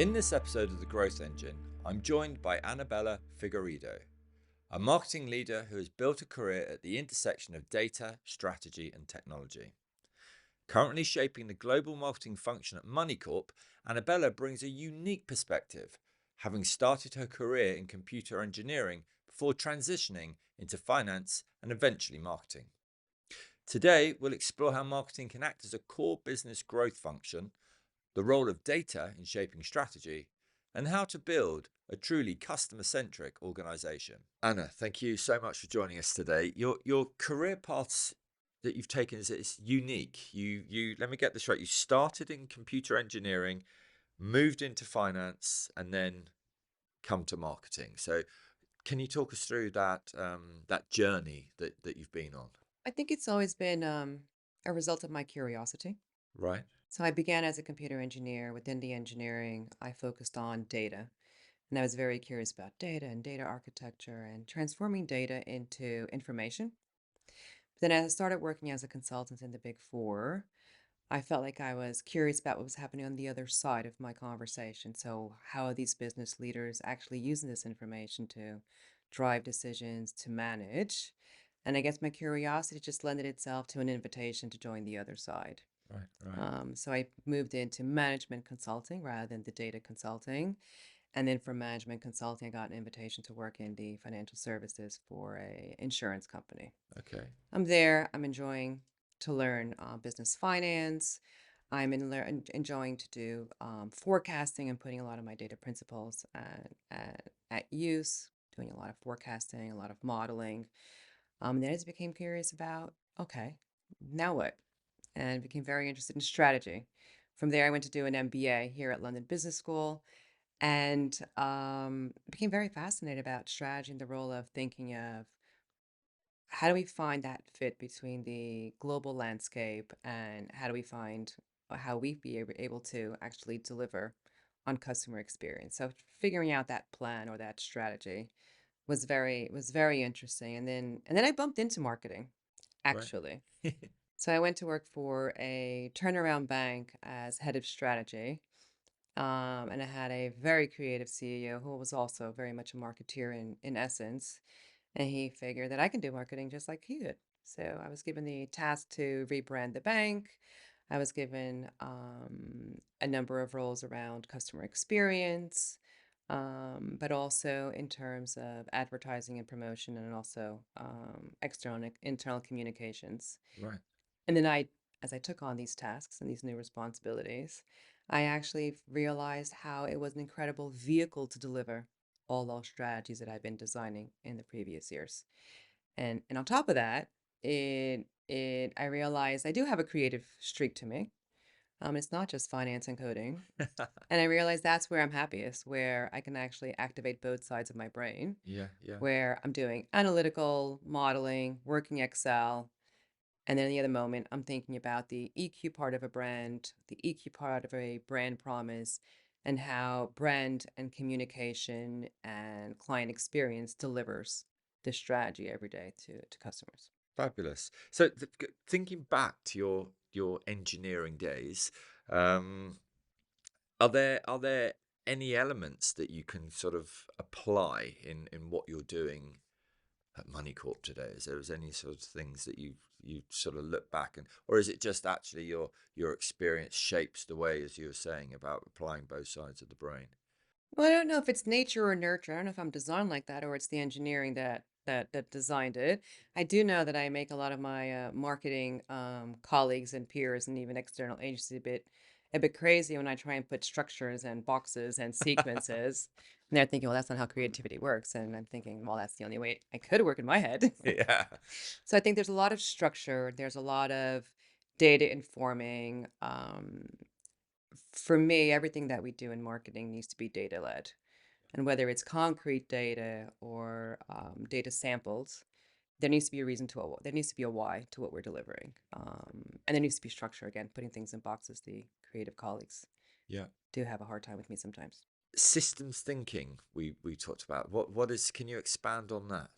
In this episode of The Growth Engine, I'm joined by Anabela Figueiredo, a marketing leader who has built a career at the intersection of data, strategy, and technology. Currently shaping the global marketing function at Moneycorp, Anabela brings a unique perspective, having started her career in computer engineering before transitioning into finance and eventually marketing. Today, we'll explore how marketing can act as a core business growth function, the role of data in shaping strategy, and how to build a truly customer-centric organization. Anna, thank you so much for joining us today. Your career paths that you've taken is unique. You let me get this right. You started in computer engineering, moved into finance, and then come to marketing. So can you talk us through that journey that you've been on? I think it's always been a result of my curiosity. Right. So I began as a computer engineer. Within the engineering, I focused on data. And I was very curious about data and data architecture and transforming data into information. But then as I started working as a consultant in the Big Four, I felt like I was curious about what was happening on the other side of my conversation. So how are these business leaders actually using this information to drive decisions, to manage? And I guess my curiosity just lended itself to an invitation to join the other side. Right. So I moved into management consulting rather than the data consulting. And then from management consulting, I got an invitation to work in the financial services for a insurance company. Okay. I'm there. I'm enjoying to learn business finance. Enjoying to do forecasting and putting a lot of my data principles at use, doing a lot of forecasting, a lot of modeling. Then I just became curious about, okay, now what? And became very interested in strategy. From there, I went to do an MBA here at London Business School and became very fascinated about strategy and the role of thinking of how do we find that fit between the global landscape and how do we find how we be able to actually deliver on customer experience. So figuring out that plan or that strategy was very interesting. And then I bumped into marketing Right. actually. So I went to work for a turnaround bank as head of strategy. And I had a very creative CEO who was also very much a marketeer in essence. And he figured that I can do marketing just like he did. So I was given the task to rebrand the bank. I was given a number of roles around customer experience, but also in terms of advertising and promotion, and also external internal communications. Right. And then as I took on these tasks and these new responsibilities, I actually realized how it was an incredible vehicle to deliver all those strategies that I've been designing in the previous years. And on top of that, it I realized I do have a creative streak to me. It's not just finance and coding. And I realized that's where I'm happiest, where I can actually activate both sides of my brain, Yeah. where I'm doing analytical modeling, working Excel, and then the other moment, I'm thinking about the EQ part of a brand, the EQ part of a brand promise, and how brand and communication and client experience delivers this strategy every day to customers. Fabulous. So thinking back to your engineering days, um, are there any elements that you can sort of apply in what you're doing at Moneycorp today? Is there any sort of things that you sort of look back and, or is it just actually your experience shapes the way, as you were saying, about applying both sides of the brain? Well, I don't know if it's nature or nurture. I don't know if I'm designed like that or it's the engineering that designed it. I do know that I make a lot of my marketing colleagues and peers and even external agencies a bit crazy when I try and put structures and boxes and sequences. And they're thinking, well, that's not how creativity works. And I'm thinking, well, that's the only way I could work in my head. Yeah. So I think there's a lot of structure. There's a lot of data informing. For me, everything that we do in marketing needs to be data led. And whether it's concrete data or data samples, there needs to be a reason to there needs to be a why to what we're delivering. And there needs to be structure again, putting things in boxes. The creative colleagues Yeah. do have a hard time with me sometimes. Systems thinking we talked about. What is, can you expand on that?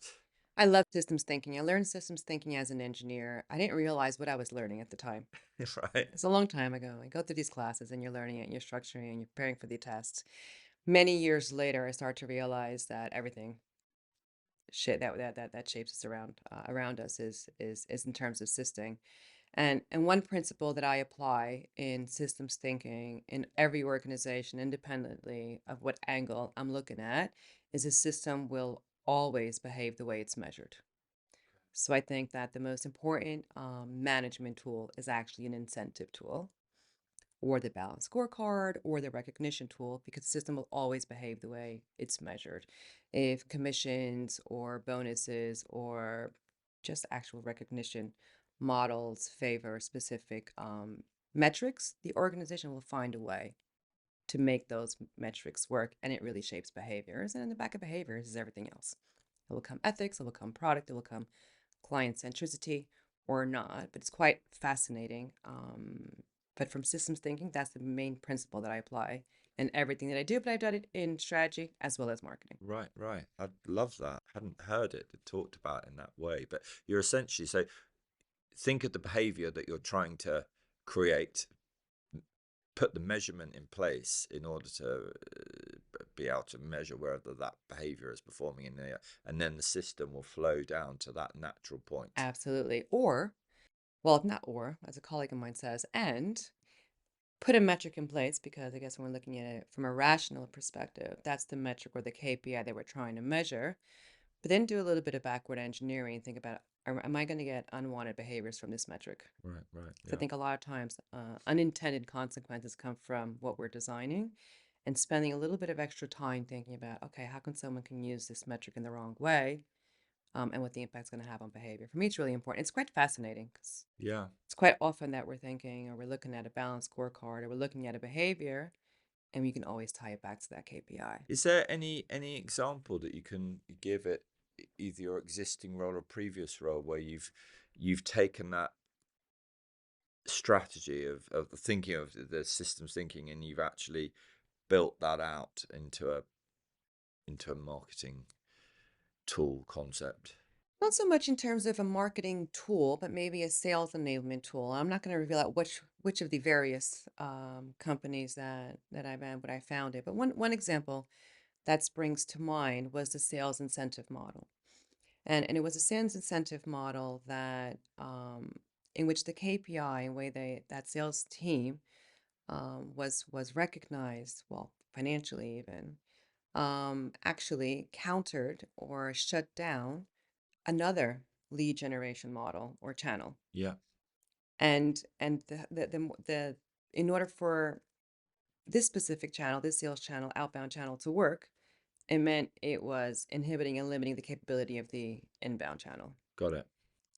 I love systems thinking. I learned systems thinking as an engineer. I didn't realize what I was learning at the time. Right. It's a long time ago. I go through these classes and you're learning it and you're structuring and you're preparing for the tests. Many years later, I start to realize that everything shit that shapes us around us is in terms of system. And one principle that I apply in systems thinking in every organization, independently of what angle I'm looking at, is a system will always behave the way it's measured. So I think that the most important management tool is actually an incentive tool or the balance scorecard or the recognition tool because the system will always behave the way it's measured. If commissions or bonuses or just actual recognition models favor specific metrics, the organization will find a way to make those metrics work and it really shapes behaviors. And in the back of behaviors is everything else. It will come ethics, it will come product, it will come client centricity or not, but it's quite fascinating. But from systems thinking, that's the main principle that I apply in everything that I do, but I've done it in strategy as well as marketing. Right, right. I love that. Hadn't heard it talked about in that way, but you're essentially so think of the behavior that you're trying to create, put the measurement in place in order to be able to measure whether that behavior is performing in there, and then the system will flow down to that natural point. Absolutely. Or, well, not or, as a colleague of mine says, and put a metric in place because I guess when we're looking at it from a rational perspective, that's the metric or the KPI that we're trying to measure. But then do a little bit of backward engineering and think about, am I going to get unwanted behaviors from this metric? Right, right, I yeah. think a lot of times unintended consequences come from what we're designing and spending a little bit of extra time thinking about, okay, how can someone can use this metric in the wrong way and what the impact's going to have on behavior. For me, it's really important. It's quite fascinating because Yeah. it's quite often that we're thinking or we're looking at a balanced scorecard or we're looking at a behavior and we can always tie it back to that KPI. Is there any example that you can give it either your existing role or previous role where you've taken that strategy of the thinking of the systems thinking and you've actually built that out into a marketing tool concept? Not so much in terms of a marketing tool, but maybe a sales enablement tool. I'm not going to reveal out which of the various companies that I've had, what I founded. But one example that springs to mind was the sales incentive model, and it was a sales incentive model that in which the KPI and way that sales team was recognized, well, financially even, actually countered or shut down another lead generation model or channel. Yeah, And the in order for this specific channel, this sales channel, outbound channel to work, it meant it was inhibiting and limiting the capability of the inbound channel. got it.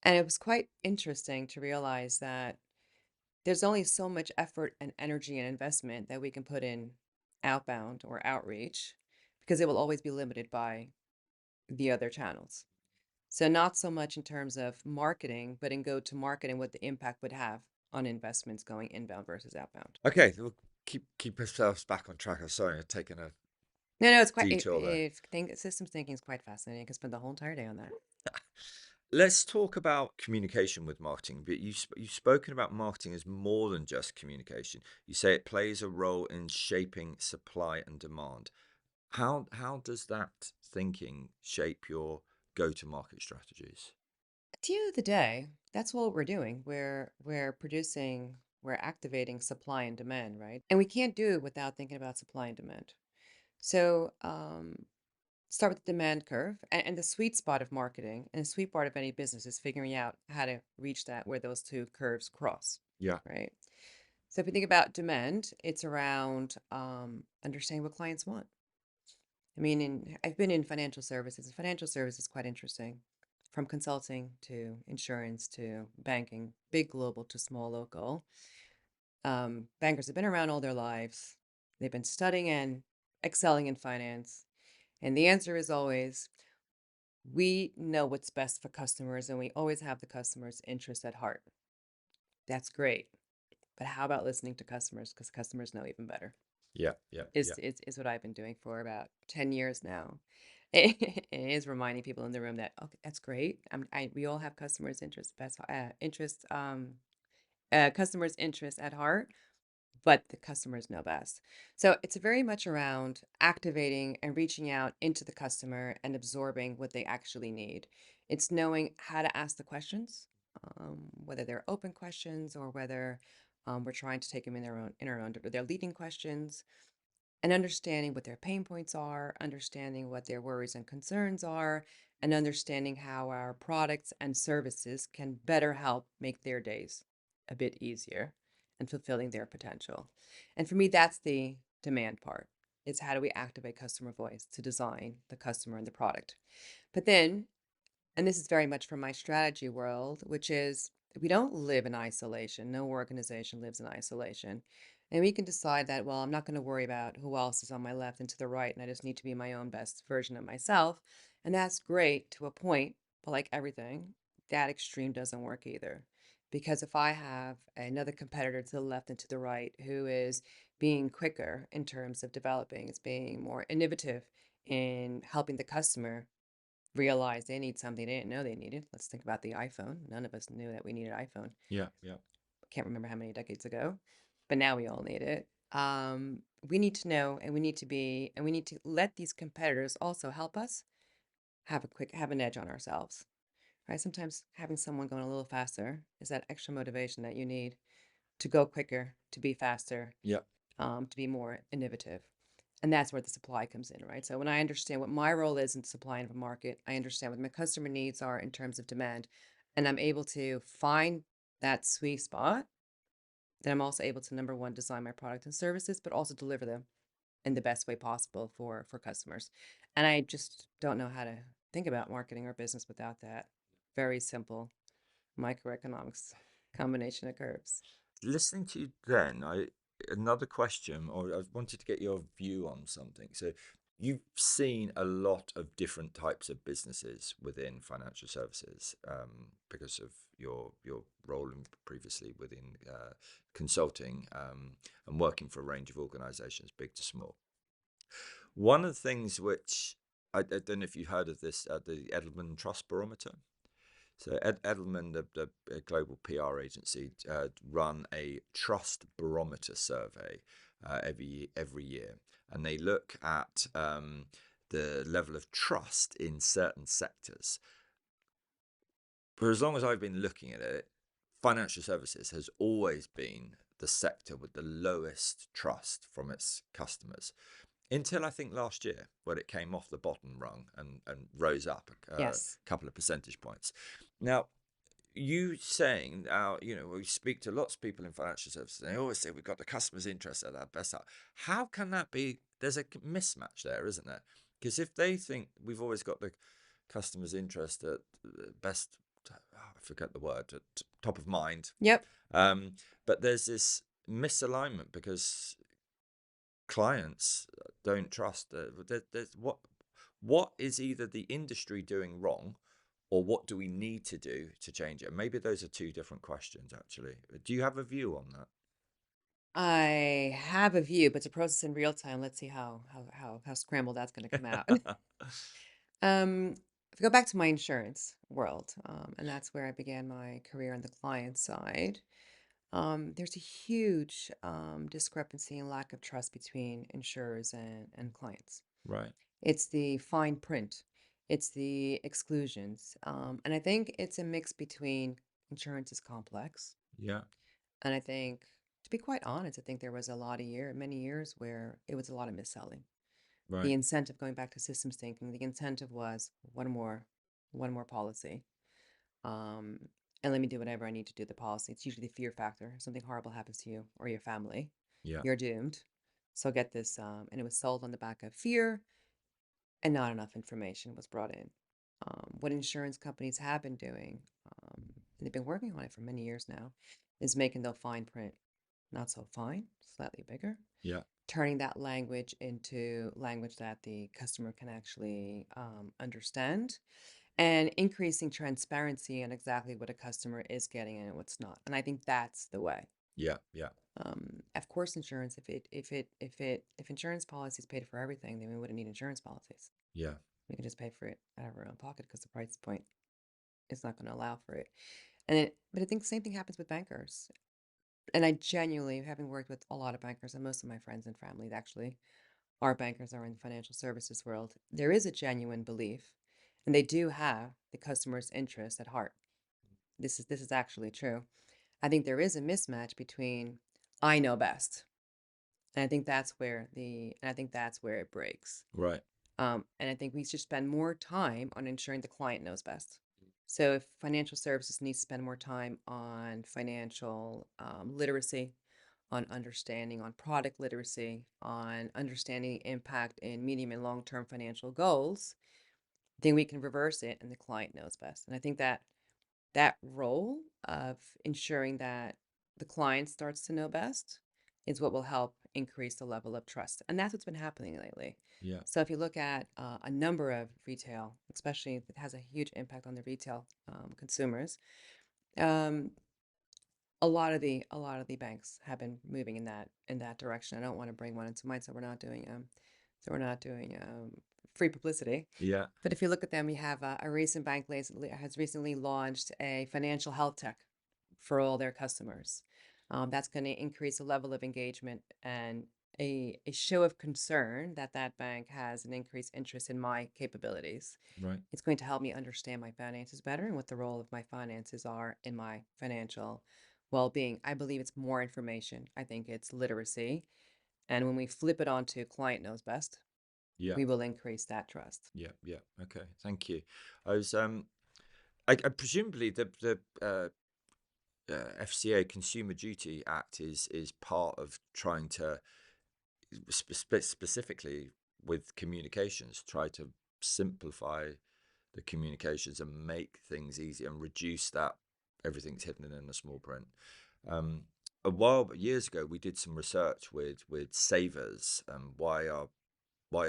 And it was quite interesting to realize that there's only so much effort and energy and investment that we can put in outbound or outreach because it will always be limited by the other channels. So not so much in terms of marketing, but in go to market and what the impact would have on investments going inbound versus outbound. Okay, we'll keep ourselves back on track. I'm sorry, I've taken a No, it's quite. detour there. Systems thinking is quite fascinating. I could spend the whole entire day on that. Let's talk about communication with marketing. But you've spoken about marketing as more than just communication. You say it plays a role in shaping supply and demand. How does that thinking shape your go-to-market strategies? At the end of the day, that's what we're doing. We're producing, we're activating supply and demand, right? And we can't do it without thinking about supply and demand. So start with the demand curve and the sweet spot of marketing and the sweet part of any business is figuring out how to reach that where those two curves cross, Yeah, right? So if you think about demand, it's around understanding what clients want. I mean, I've been in financial services, and financial services is quite interesting, from consulting to insurance to banking, big global to small local. Bankers have been around all their lives. They've been studying and excelling in finance. And the answer is always, we know what's best for customers and we always have the customer's interest at heart. That's great. But how about listening to customers? Because customers know even better. yeah, yeah, Is, yeah. is is what I've been doing for about 10 years now. It is reminding people in the room that, okay, that's great. We all have customers' interest at heart, but the customers know best. So it's very much around activating and reaching out into the customer and absorbing what they actually need. It's knowing how to ask the questions, whether they're open questions or whether we're trying to take them in our own, they're leading questions, and understanding what their pain points are, understanding what their worries and concerns are, and understanding how our products and services can better help make their days a bit easier and fulfilling their potential. And for me, that's the demand part. It's how do we activate customer voice to design the customer and the product. But then, and this is very much from my strategy world, which is we don't live in isolation. No organization lives in isolation. And we can decide that, well, I'm not going to worry about who else is on my left and to the right, and I just need to be my own best version of myself. And that's great to a point, but like everything, that extreme doesn't work either. Because if I have another competitor to the left and to the right who is being quicker in terms of developing, is being more innovative in helping the customer realize they need something they didn't know they needed. Let's think about the iPhone. None of us knew that we needed an iPhone. Yeah, yeah, Can't remember how many decades ago, but now we all need it. We need to know, and we need to be, and we need to let these competitors also help us have an edge on ourselves, right? Sometimes having someone going a little faster is that extra motivation that you need to go quicker, to be faster, yeah. to be more innovative. And that's where the supply comes in, right? So when I understand what my role is in supply of a market, I understand what my customer needs are in terms of demand, and I'm able to find that sweet spot, then I'm also able to number one, design my product and services, but also deliver them in the best way possible for customers. And I just don't know how to think about marketing or business without that very simple microeconomics combination of curves. Listening to you then, another question, or I wanted to get your view on something. So you've seen a lot of different types of businesses within financial services because of your role previously within consulting and working for a range of organizations, big to small. One of the things which I don't know if you've heard of this, the Edelman Trust Barometer. So Edelman, the global PR agency, run a trust barometer survey every year, and they look at the level of trust in certain sectors. For as long as I've been looking at it, financial services has always been the sector with the lowest trust from its customers. Until I think last year, when it came off the bottom rung and rose up a Yes. couple of percentage points. Now, you saying we speak to lots of people in financial services, and they always say we've got the customer's interest at our best. How can that be? There's a mismatch there, isn't there? Because if they think we've always got the customer's interest at best, I forget the word, at top of mind, Yep. um, but there's this misalignment because clients don't trust. There's what is either the industry doing wrong, or what do we need to do to change it? Maybe those are two different questions, actually. Do you have a view on I have a view, but to process in real time, let's see how scrambled that's going to come out. that? If I go back to my insurance world, and that's where I began my career on the client side, there's a huge discrepancy and lack of trust between insurers and clients. Right. It's the fine print, it's the exclusions, and I think it's a mix between insurance is complex, Yeah. and I think, to be quite honest, I think there was many years where it was a lot of mis-selling. The Right. incentive, going back to systems thinking, the incentive was one more policy. Um, and let me do whatever I need to do the policy. It's usually the fear factor. Something horrible happens to you or your family, Yeah. you're doomed. So get this, and it was sold on the back of fear, and not enough information was brought in. What insurance companies have been doing, and they've been working on it for many years now, is making the fine print not so fine, slightly bigger, Yeah. turning that language into language that the customer can actually understand, and increasing transparency on exactly what a customer is getting and what's not. And I think that's the way. Yeah. Yeah. Of course, insurance. If insurance policies paid for everything, then we wouldn't need insurance policies. Yeah. We can just pay for it out of our own pocket because the price point is not going to allow for it. But I think the same thing happens with bankers. And I genuinely, having worked with a lot of bankers, and most of my friends and family actually are bankers, are in the financial services world, there is a genuine belief, and they do have the customer's interest at heart. This is actually true. I think there is a mismatch between I know best, and I think that's where it breaks. Right. And I think we should spend more time on ensuring the client knows best. So if financial services needs to spend more time on financial literacy, on understanding, on product literacy, on understanding the impact in medium and long-term financial goals, then we can reverse it and the client knows best. And I think that that role of ensuring that the client starts to know best is what will help increase the level of trust. And that's what's been happening lately. Yeah. So if you look at a number of retail, especially if it has a huge impact on the retail consumers, um, a lot of the banks have been moving in that direction. I don't want to bring one into mind, so we're not doing free publicity. Yeah. But if you look at them, we have a recent bank has recently launched a financial health tech for all their customers. That's going to increase the level of engagement and a show of concern that that bank has an increased interest in my capabilities. Right. It's going to help me understand my finances better and what the role of my finances are in my financial well-being. I believe it's more information. I think it's literacy. And when we flip it onto client knows best, Yeah. we will increase that trust. Yeah. Yeah. Okay. Thank you. I was I presumably the FCA Consumer Duty Act is part of trying to specifically with communications try to simplify the communications and make things easy and reduce that everything's hidden in the small print. Um, years ago, we did some research with savers. Why are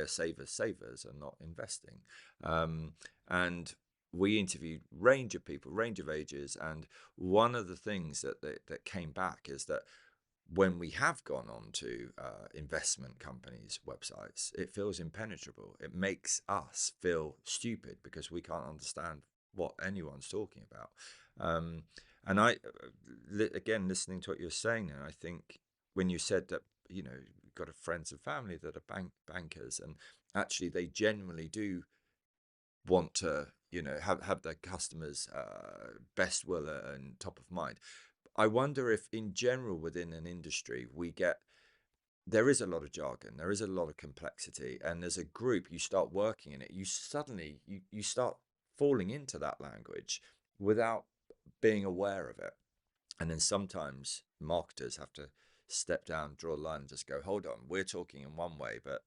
savers and not investing? And we interviewed range of people, range of ages, and one of the things that came back is that when we have gone on to investment companies' websites, it feels impenetrable. It makes us feel stupid because we can't understand what anyone's talking about. Um, and again, listening to what you're saying now, I think when you said that, you've got a friends and family that are bankers, and actually they genuinely do want to, have their customers' best will and top of mind. I wonder if, in general, within an industry, there is a lot of jargon, there is a lot of complexity, and as a group, you start working in it, you start falling into that language without being aware of it, and then sometimes marketers have to step down, draw a line, and just go, "Hold on, we're talking in one way, but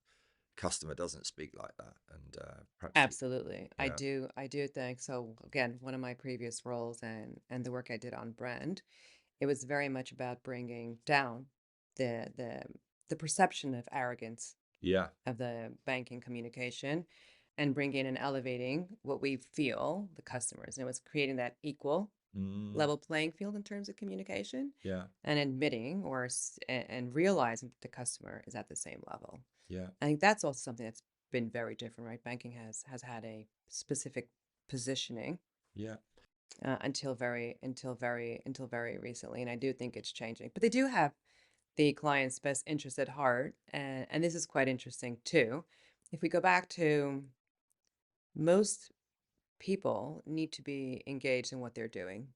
customer doesn't speak like that," and perhaps Absolutely. yeah, I do think so. Again, one of my previous roles and the work I did on brand, it was very much about bringing down the the the perception of arrogance yeah, of the banking communication and bringing and elevating what we feel the customers. And it was creating that equal mm, level playing field in terms of communication yeah, and admitting and realizing that the customer is at the same level. yeah, I think that's also something that's been very different, right? Banking has had a specific positioning yeah, until very recently, and I do think it's changing. But they do have the client's best interest at heart, and this is quite interesting too. If we go back to most people need to be engaged in what they're doing,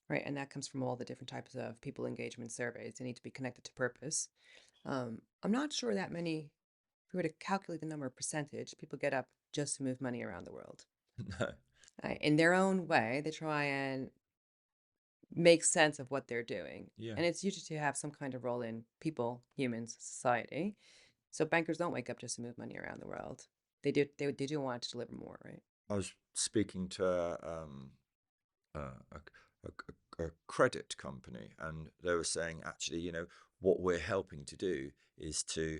right? And that comes from all the different types of people engagement surveys. They need to be connected to purpose. I'm not sure that many, if we were to calculate the number of percentage, people get up just to move money around the world. no, In their own way, they try and make sense of what they're doing. yeah. And it's usually to have some kind of role in people, humans, society. So bankers don't wake up just to move money around the world. They do want to deliver more, right? I was speaking to a credit company, and they were saying, actually, what we're helping to do is to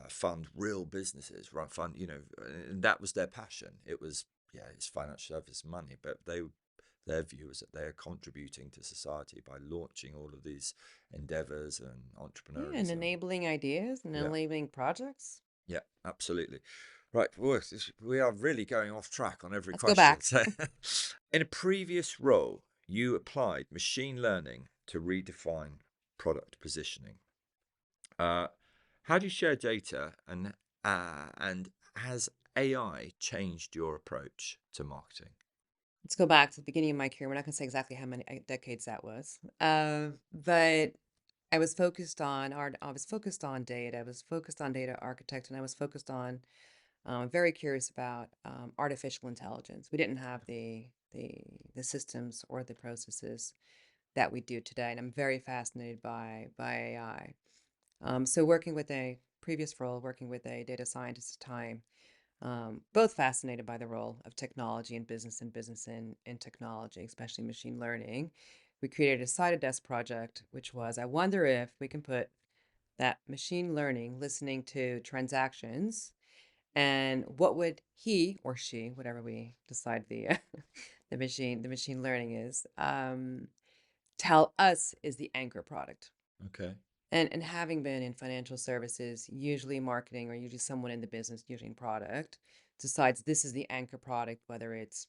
fund real businesses, right? Fund, and that was their passion. It was, yeah, it's financial service money, but their view is that they are contributing to society by launching all of these endeavors and Yeah, and entrepreneurialism. enabling ideas and Yeah, enabling projects. yeah, absolutely. Right, well, we are really going off track on every Let's go question. back. So, in a previous role, you applied machine learning to redefine product positioning. Uh, how do you share data, and has AI changed your approach to marketing? Let's go back to the beginning of my career. We're not going to say exactly how many decades that was, but I was focused on art. I was focused on data. I was focused on data architect, and I was focused on very curious about artificial intelligence. We didn't have the systems or the processes that we do today, and I'm very fascinated by AI. So working with a previous role, working with a data scientist at the time, both fascinated by the role of technology in business and business in technology, especially machine learning. We created a side desk project, which was I wonder if we can put that machine learning listening to transactions and what would he or she, whatever we decide the machine learning is, tell us is the anchor product. Okay. And having been in financial services, usually marketing or usually someone in the business, usually in product, decides this is the anchor product, whether it's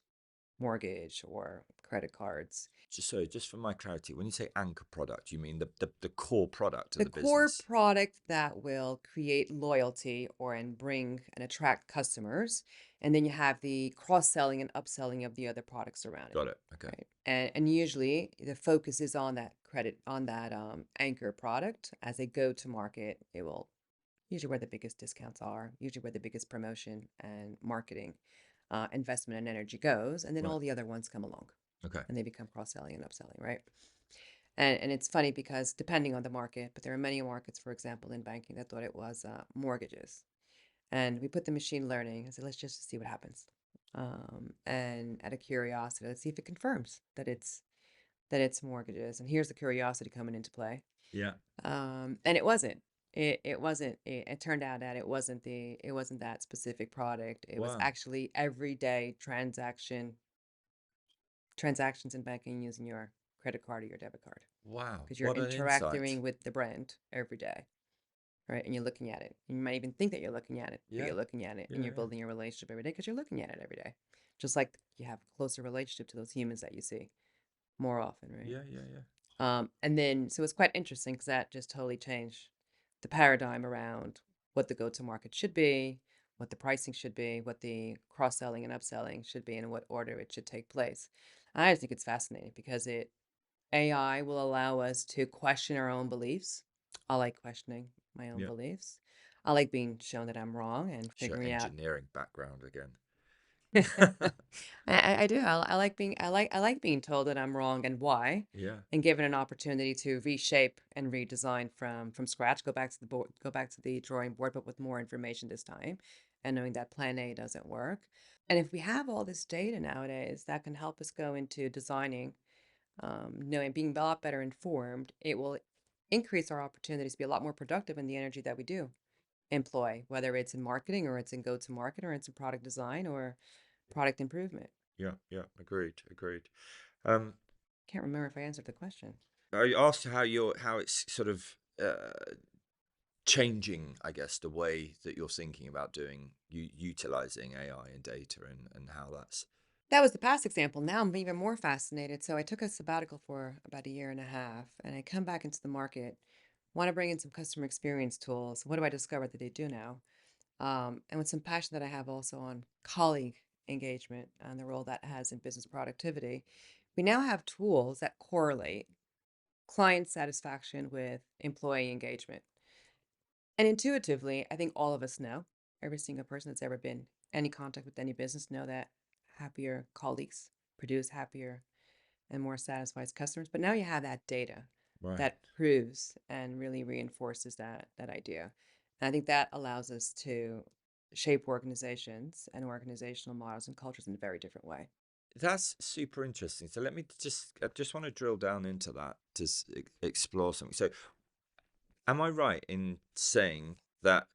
mortgage or credit cards. Just for my clarity, when you say anchor product, you mean the core product of The the core business? product that will create loyalty or and bring and attract customers. And then you have the cross-selling and upselling of the other products around it. Got it. Okay. Right. And usually the focus is on that credit, on that anchor product. As they go to market, it will usually where the biggest discounts are, usually where the biggest promotion and marketing investment and energy goes. And then Right. all the other ones come along Okay. and they become cross-selling and upselling, right? And it's funny because depending on the market, but there are many markets, for example, in banking that thought it was mortgages. And we put the machine learning and said, let's just see what happens. And out of curiosity, let's see if it confirms that it's mortgages. And here's the curiosity coming into play. Yeah. And it wasn't. It wasn't. It turned out that it wasn't that specific product. It was Wow. actually everyday transactions in banking using your credit card or your debit card Wow. because you're What an insight. interacting with the brand every day, right? And you're looking at it. You might even think that you're looking at it, but Yeah. you're looking at it Yeah. and you're Yeah. building a relationship every day because you're looking at it every day. Just like you have a closer relationship to those humans that you see more often, right? Yeah. Yeah. Yeah. And then, so it's quite interesting because that just totally changed the paradigm around what the go to market should be, what the pricing should be, what the cross selling and upselling should be, and in what order it should take place. I think it's fascinating because AI will allow us to question our own beliefs. I like questioning my own Yeah. beliefs. I like being shown that I'm wrong and Sure. figuring out. Engineering background again. I do. I like being told that I'm wrong and why, Yeah. and given an opportunity to reshape and redesign from scratch. Go back to the board. Go back to the drawing board, but with more information this time, and knowing that Plan A doesn't work. And if we have all this data nowadays, that can help us go into designing, knowing being a lot better informed. It will increase our opportunities to be a lot more productive in the energy that we do employ, whether it's in marketing or it's in go to market or it's in product design or product improvement. Yeah. Yeah. Agreed. Agreed. Um, Can't remember if I answered the question. I asked how it's sort of changing, I guess, the way that you're thinking about utilizing AI and data, and how that's That was the past example. Now I'm even more fascinated. So I took a sabbatical for about a year and a half, and I come back into the market, want to bring in some customer experience tools. What do I discover that they do now? And with some passion that I have also on colleague engagement and the role that has in business productivity, we now have tools that correlate client satisfaction with employee engagement. And intuitively, I think all of us know, every single person that's ever been any contact with any business know that happier colleagues produce happier and more satisfied customers. But now you have that data right. that proves and really reinforces that idea. And I think that allows us to shape organizations and organizational models and cultures in a very different way. That's super interesting. So I just want to drill down into that to explore something. So, am I right in saying that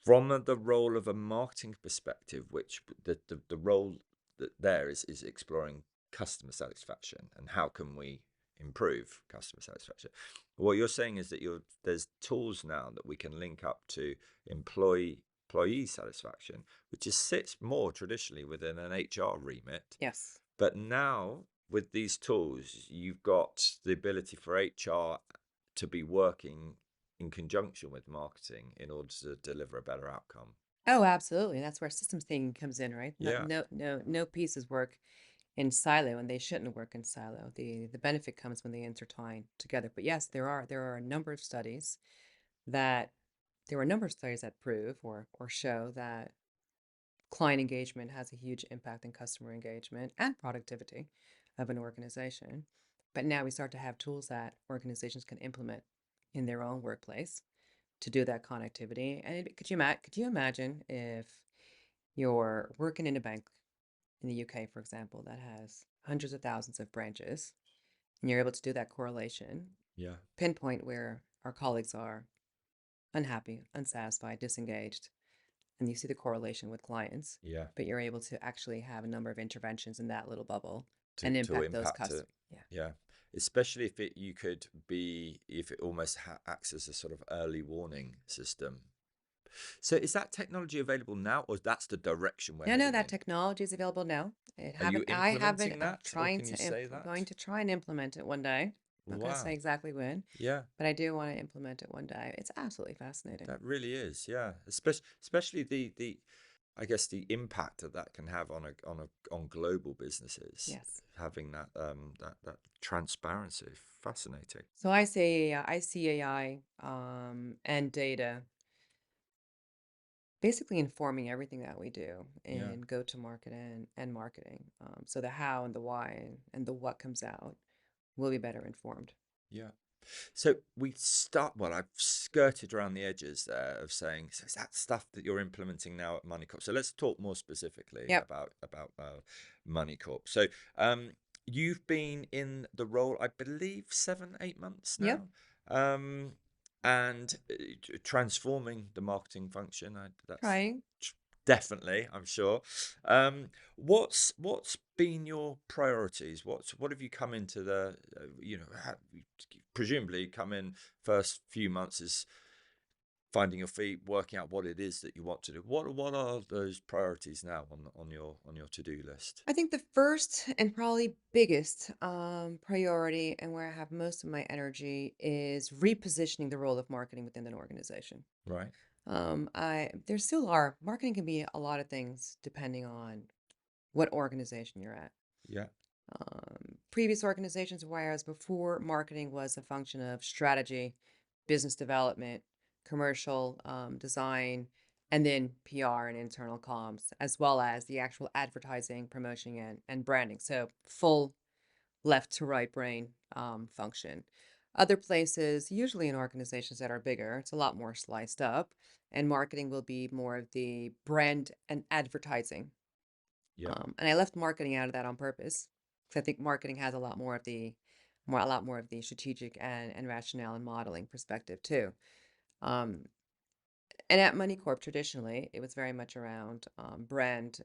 from the role of a marketing perspective, which the role that there is exploring customer satisfaction and how can we improve customer satisfaction? What you're saying is that there's tools now that we can link up to employee employee satisfaction, which is sits more traditionally within an HR remit. Yes. But now with these tools, you've got the ability for HR to be working in conjunction with marketing in order to deliver a better outcome. Oh, absolutely. That's where systems thinking comes in, right? No, Yeah, no pieces work in silo, and they shouldn't work in silo. The benefit comes when they intertwine together. But yes, there are a number of studies that there are a number of studies that prove or show that client engagement has a huge impact in customer engagement and productivity of an organization. But now we start to have tools that organizations can implement in their own workplace to do that connectivity. And could you imagine if you're working in a bank in the UK, for example, that has hundreds of thousands of branches, and you're able to do that correlation, yeah, pinpoint where our colleagues are unhappy, unsatisfied, disengaged, and you see the correlation with clients, yeah. but you're able to actually have a number of interventions in that little bubble and To impact those impact it. customers. Yeah. Yeah, especially if you could be if it almost acts as a sort of early warning system. So is that technology available now, or that's the direction we're No, no, heading that in? technology is available now. It Are you haven't, I haven't, implementing I'm that, or trying can you to, say I'm going that? to try and implement it one day. Not going to say Wow. exactly when, Yeah, but I do want to implement it one day. It's absolutely fascinating. that really is. Yeah, especially the I guess the impact that that can have on global businesses, Yes. having that transparency. Fascinating. So I see AI and data basically informing everything that we do Yeah, in go to market and marketing. So the how and the why and the what comes out will be better informed. yeah. So we start. Well, I've skirted around the edges there of saying, so is that stuff that you're implementing now at Moneycorp? So let's talk more specifically Yep. about Moneycorp. So you've been in the role, I believe, 7, 8 months Yep. now, um, and transforming the marketing function. That's Trying. definitely, I'm sure. What's been your priorities? What have you come into the presumably come in first few months is finding your feet, working out what it is that you want to do. What are those priorities now on your to do list? I think the first and probably biggest priority and where I have most of my energy is repositioning the role of marketing within an organization. Right. I there still are marketing can be a lot of things depending on what organization you're at. Yeah. Previous organizations, whereas before marketing was a function of strategy, business development, commercial design, and then PR and internal comms, as well as the actual advertising, promotion, and branding. So full left to right brain function. Other places, usually in organizations that are bigger, it's a lot more sliced up, and marketing will be more of the brand and advertising. Yeah. And I left marketing out of that on purpose because I think marketing has a lot more of the strategic and rationale and modeling perspective too. Um, and at Moneycorp, traditionally, it was very much around brand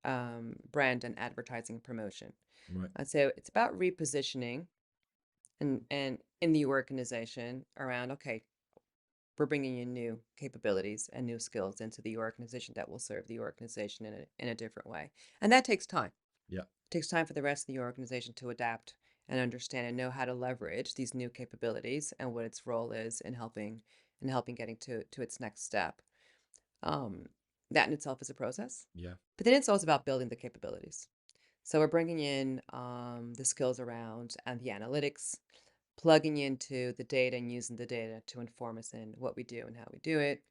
and advertising promotion. Right. So it's about repositioning and in the organization around okay, we're bringing in new capabilities and new skills into the organization that will serve the organization in a different way, and that takes time. Yeah. It takes time for the rest of the organization to adapt and understand and know how to leverage these new capabilities and what its role is in helping getting to its next step. Um, that in itself is a process, Yeah. but then it's also about building the capabilities. So we're bringing in the skills around and the analytics, plugging into the data and using the data to inform us in what we do and how we do it.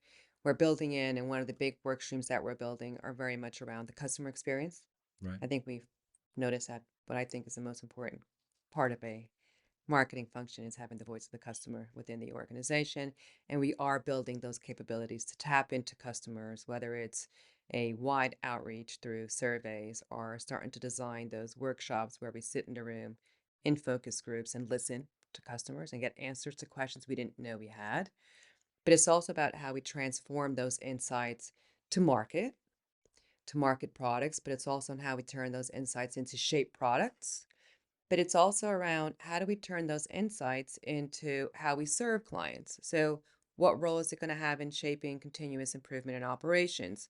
We're building in, and one of the big work streams that we're building are very much around the customer experience. Right. I think we've noticed that what I think is the most important part of a marketing function is having the voice of the customer within the organization. And we are building those capabilities to tap into customers, whether it's a wide outreach through surveys or starting to design those workshops where we sit in a room in focus groups and listen to customers and get answers to questions we didn't know we had. But it's also about how we transform those insights to market, to market products, but it's also on how we turn those insights into shape products. But it's also around how do we turn those insights into how we serve clients. So What role is it going to have in shaping continuous improvement in operations?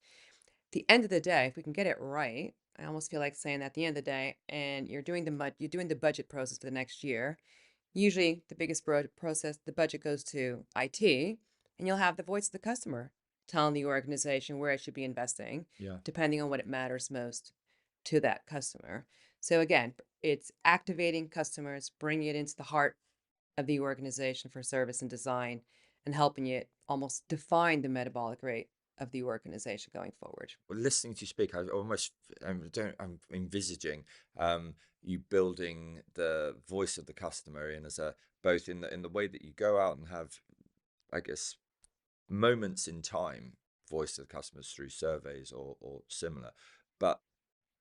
The end of the day, if we can get it right, I almost feel like saying that at the end of the day, and you're doing the budget process for the next year. Usually, the biggest process, the budget goes to IT, and you'll have the voice of the customer telling the organization where it should be investing, Yeah. depending on what it matters most to that customer. So again, it's activating customers, bringing it into the heart of the organization for service and design, and helping it almost define the metabolic rate of the organization going forward. Well, listening to you speak, I'm envisaging you building the voice of the customer in as a both in the way that you go out and have, I guess, moments in time voice of the customers through surveys or similar, but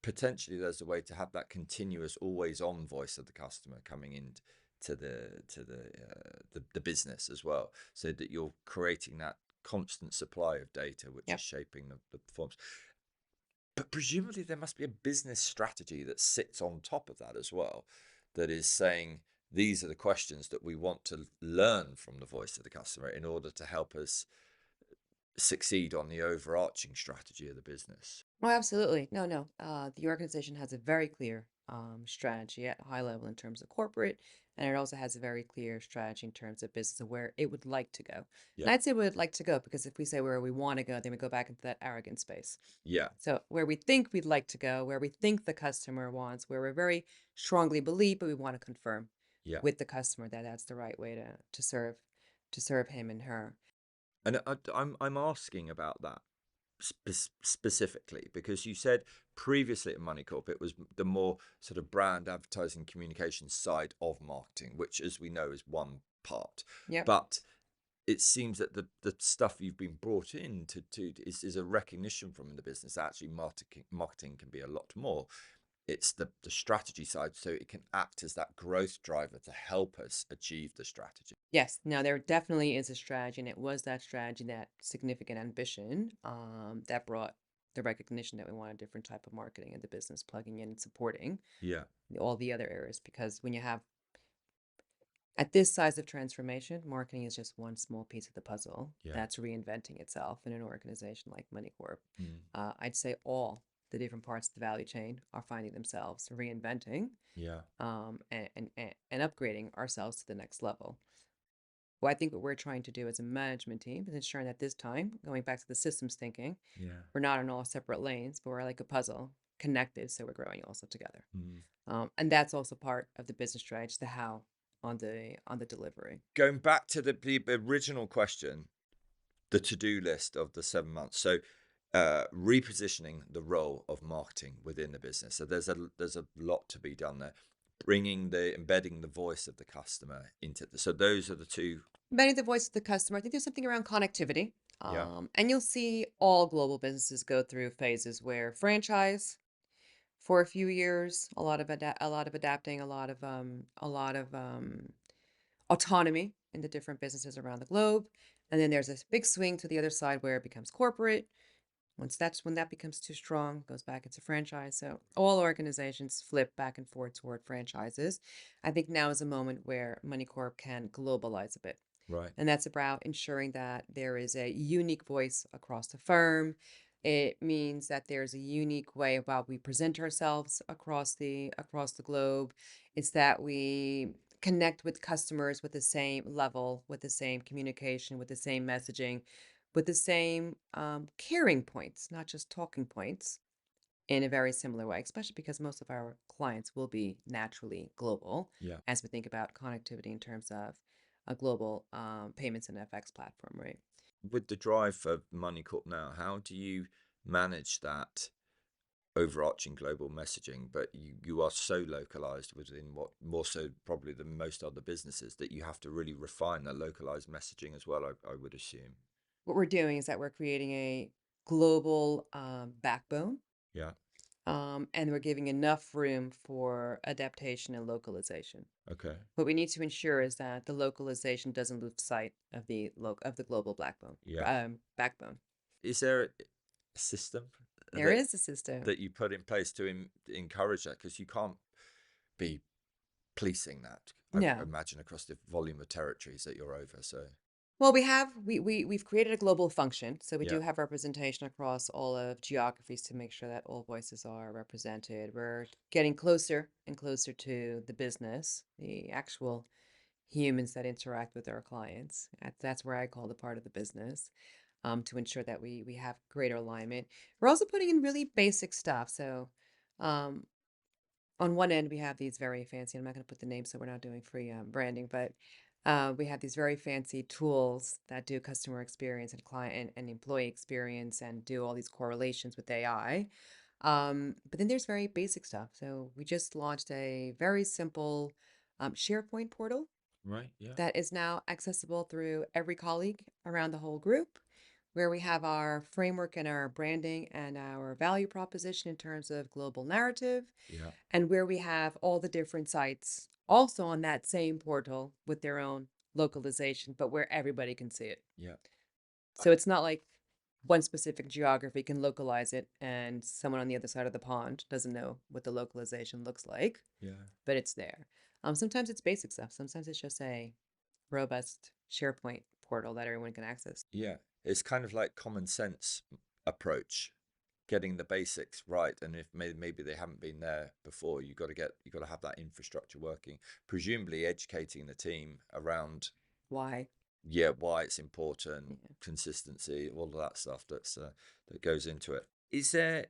potentially there's a way to have that continuous, always on voice of the customer coming in to the business as well, so that you're creating that constant supply of data which is Yep. shaping the performance. But presumably there must be a business strategy that sits on top of that as well, that is saying these are the questions that we want to learn from the voice of the customer in order to help us succeed on the overarching strategy of the business. Oh, absolutely. No, no. The organization has a very clear strategy at a high level in terms of corporate, and it also has a very clear strategy in terms of business of where it would like to go. Yeah. And I'd say we would like to go because if we say where we want to go, then we go back into that arrogant space. Yeah. So where we think we'd like to go, where we think the customer wants, where we very strongly believe, but we want to confirm Yeah. with the customer that that's the right way to serve him and her. And I'm asking about that specifically because you said previously at Moneycorp it was the more sort of brand advertising communication side of marketing, which, as we know, is one part. Yep. But it seems that the stuff you've been brought in to is a recognition from the business that actually marketing can be a lot more. It's the strategy side, so it can act as that growth driver to help us achieve the strategy. Yes, now there definitely is a strategy, and it was that strategy, that significant ambition, that brought the recognition that we want a different type of marketing in the business, plugging in and supporting Yeah. all the other areas. Because when you have at this size of transformation, marketing is just one small piece of the puzzle Yeah. that's reinventing itself in an organization like Moneycorp. Mm. I'd say all the different parts of the value chain are finding themselves reinventing Yeah. and upgrading ourselves to the next level. Well, I think what we're trying to do as a management team is ensuring that this time, going back to the systems thinking, Yeah. we're not in all separate lanes, but we're like a puzzle connected. So we're growing also together. Mm. And that's also part of the business strategy, the how on the delivery. Going back to the original question, the to-do list of the 7 months. So repositioning the role of marketing within the business. So there's a lot to be done there. Embedding the voice of the customer into the. So those are the two. Embedding the voice of the customer. I think there's something around connectivity. Yeah. And you'll see all global businesses go through phases where franchise for a few years, a lot of adapting, a lot of autonomy in the different businesses around the globe. And then there's this big swing to the other side where it becomes corporate. When that becomes too strong, goes back into franchise. So all organizations flip back and forth toward franchises. I think now is a moment where Moneycorp can globalize a bit. Right. And that's about ensuring that there is a unique voice across the firm. It means that there's a unique way about we present ourselves across the globe. It's that we connect with customers with the same level, with the same communication, with the same messaging, with the same caring points, not just talking points, in a very similar way, especially because most of our clients will be naturally global Yeah. as we think about connectivity in terms of a global payments and FX platform, right? With the drive for Moneycorp now, how do you manage that overarching global messaging, but you are so localized within what more so probably than most other businesses that you have to really refine that localized messaging as well, I would assume. What we're doing is that we're creating a global backbone, Yeah. and we're giving enough room for adaptation and localization. Okay. What we need to ensure is that the localization doesn't lose sight of of the global Yeah. backbone. Is there a system There that is a system. you put in place to encourage that? Because you can't be policing that, I No, imagine, across the volume of territories that you're over. So Well, we've created a global function, so we Yeah, do have representation across all of geographies to make sure that all voices are represented. We're getting closer and closer to the business, the actual humans that interact with our clients. That's where I call the part of the business, to ensure that we have greater alignment. We're also putting in really basic stuff. So, um, on one end, we have these very fancy, I'm not going to put the name so we're not doing free branding, but we have these very fancy tools that do customer experience and client and employee experience and do all these correlations with AI. But then there's very basic stuff. So we just launched a very simple SharePoint portal right. Yeah, that is now accessible through every colleague around the whole group, where we have our framework and our branding and our value proposition in terms of global narrative, yeah, and where we have all the different sites also on that same portal with their own localization, but where everybody can see it. yeah, I- So it's not like one specific geography can localize it and someone on the other side of the pond doesn't know what the localization looks like, yeah. but it's there. Sometimes it's basic stuff. Sometimes it's just a robust SharePoint portal that everyone can access. Yeah, it's kind of like common sense approach, getting the basics right. And if maybe they haven't been there before, you got to have that infrastructure working. Presumably, educating the team around Why? yeah why it's important, Yeah. consistency, all of that stuff that goes into it. Is there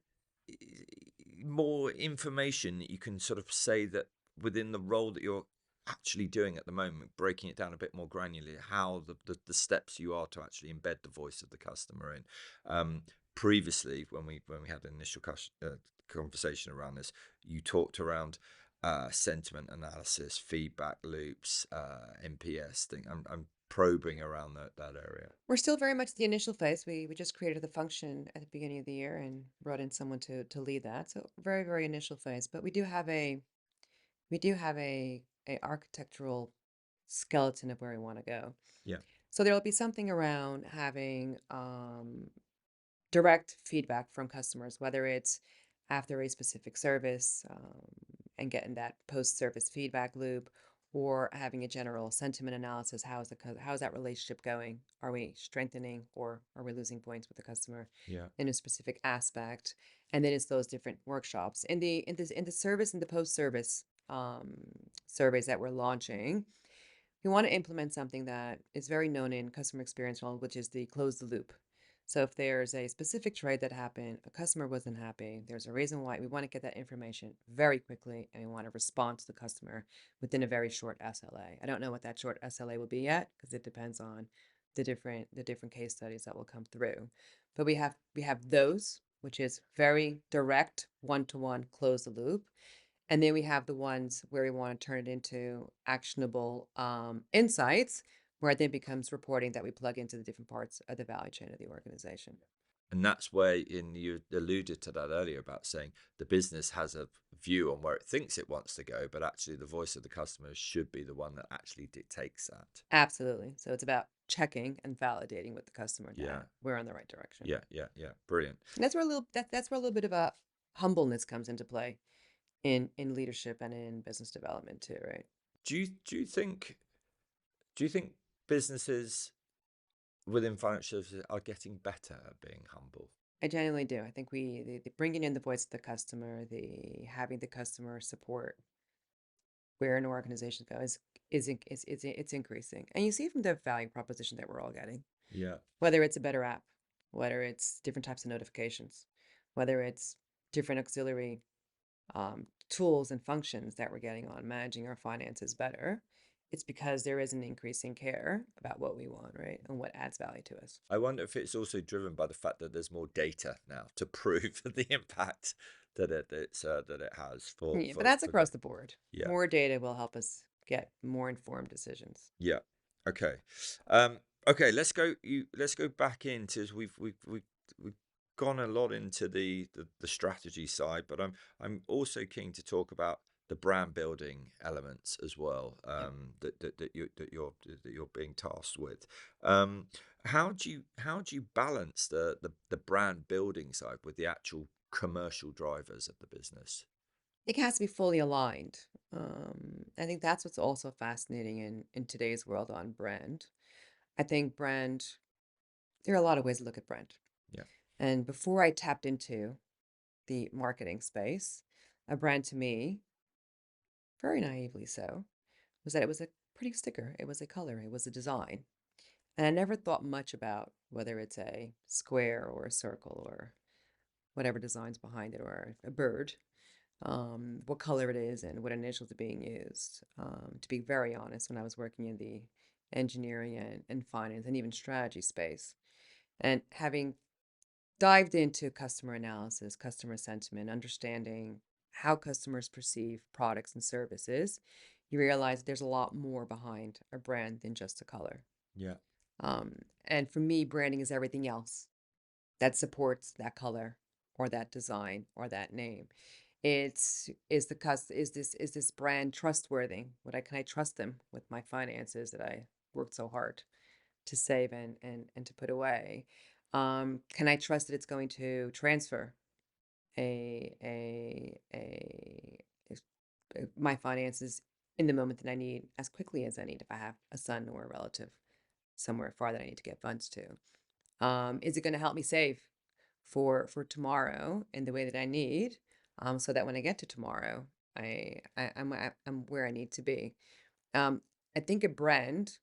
more information that you can sort of say that within the role that you're actually doing at the moment, breaking it down a bit more granularly, how the steps you are to actually embed the voice of the customer in? Previously, when we had an initial conversation around this, you talked around sentiment analysis, feedback loops, NPS thing. I'm probing around that area. We're still very much the initial phase. We just created the function at the beginning of the year and brought in someone to lead that. So very, very initial phase. But we do have a architectural skeleton of where we want to go. Yeah, So there'll be something around having direct feedback from customers, whether it's after a specific service, and getting that post-service feedback loop, or having a general sentiment analysis. How's that relationship going? Are we strengthening or are we losing points with the customer yeah, in a specific aspect? And then it's those different workshops in the service and the post-service surveys that we're launching. We want to implement something that is very known in customer experience world, which is the close the loop. So if there's a specific trade that happened, a customer wasn't happy, there's a reason why. We want to get that information very quickly and we want to respond to the customer within a very short SLA. I don't know what that short SLA will be yet because it depends on the different case studies that will come through. But we have those, which is very direct, one-to-one, close the loop. And then we have the ones where we want to turn it into actionable insights, where it then becomes reporting that we plug into the different parts of the value chain of the organization. and that's where in you alluded to that earlier about saying the business has a view on where it thinks it wants to go, but actually the voice of the customer should be the one that actually dictates that. Absolutely. So it's about checking and validating with the customer Yeah, that we're on the right direction. yeah, yeah, yeah. Brilliant. And that's where a little bit of a humbleness comes into play in leadership and in business development too, right? Do you think businesses within financial services are getting better at being humble? I genuinely do. I think the bringing in the voice of the customer, the having the customer support where an organization goes is it's increasing, and you see from the value proposition that we're all getting, Yeah. whether it's a better app, whether it's different types of notifications, whether it's different auxiliary tools and functions that we're getting on managing our finances better. It's because there is an increasing care about what we want, right, and what adds value to us. I wonder if it's also driven by the fact that there's more data now to prove the impact that it has for Yeah, but for that's for the across the board. yeah. More data will help us get more informed decisions. Yeah. Okay. Okay. Let's go back into as we've gone a lot into the strategy side, but I'm also keen to talk about the brand building elements as well. Yep. That you're being tasked with. Um, how do you balance the brand building side with the actual commercial drivers of the business? It has to be fully aligned. I think that's what's also fascinating in today's world on brand. I think brand, there are a lot of ways to look at brand. Yeah. And before I tapped into the marketing space, a brand to me, very naively so, was that it was a pretty sticker. It was a color, it was a design. And I never thought much about whether it's a square or a circle or whatever designs behind it or a bird, what color it is and what initials are being used. To be very honest, when I was working in the engineering and finance and even strategy space, and having dived into customer analysis, customer sentiment, understanding how customers perceive products and services, you realize there's a lot more behind a brand than just a color. Yeah. And for me, branding is everything else that supports that color or that design or that name. It's is this brand trustworthy? Can I trust them with my finances that I worked so hard to save and to put away? Can I trust that it's going to transfer a a a, my finances in the moment that I need as quickly as I need if I have a son or a relative somewhere far that I need to get funds to? Is it going to help me save for tomorrow in the way that I need, so that when I get to tomorrow, I'm where I need to be. Um, I think a brand,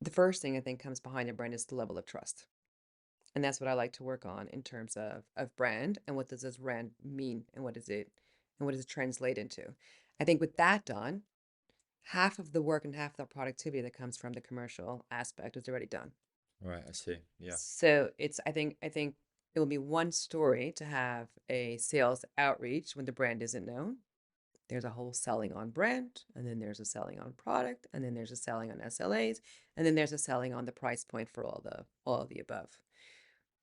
the first thing I think comes behind a brand is the level of trust. And that's what I like to work on in terms of brand and what does this brand mean and what does it translate into. I think with that done, half of the work and half of the productivity that comes from the commercial aspect is already done. Right. I see. Yeah. So I think it will be one story to have a sales outreach when the brand isn't known. There's a whole selling on brand, and then there's a selling on product, and then there's a selling on SLAs, and then there's a selling on the price point for all of the above.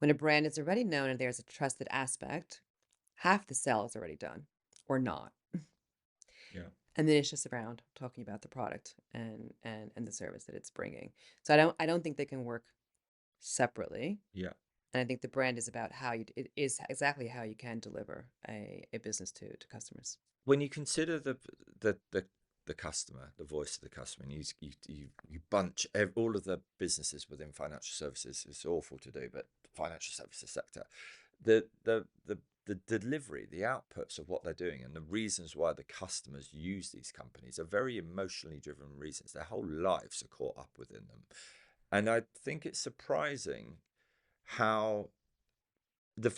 When a brand is already known and there's a trusted aspect, half the sell is already done or not. Yeah. And then it's just around talking about the product and the service that it's bringing. So I don't think they can work separately. Yeah. And I think the brand is about it is exactly how you can deliver a business to customers. When you consider the the the customer, the voice of the customer, and you bunch all of the businesses within financial services, it's awful to do, but the financial services sector, the the the the delivery, the outputs of what they're doing, and the reasons why the customers use these companies are very emotionally driven reasons. Their whole lives are caught up within them, and I think it's surprising how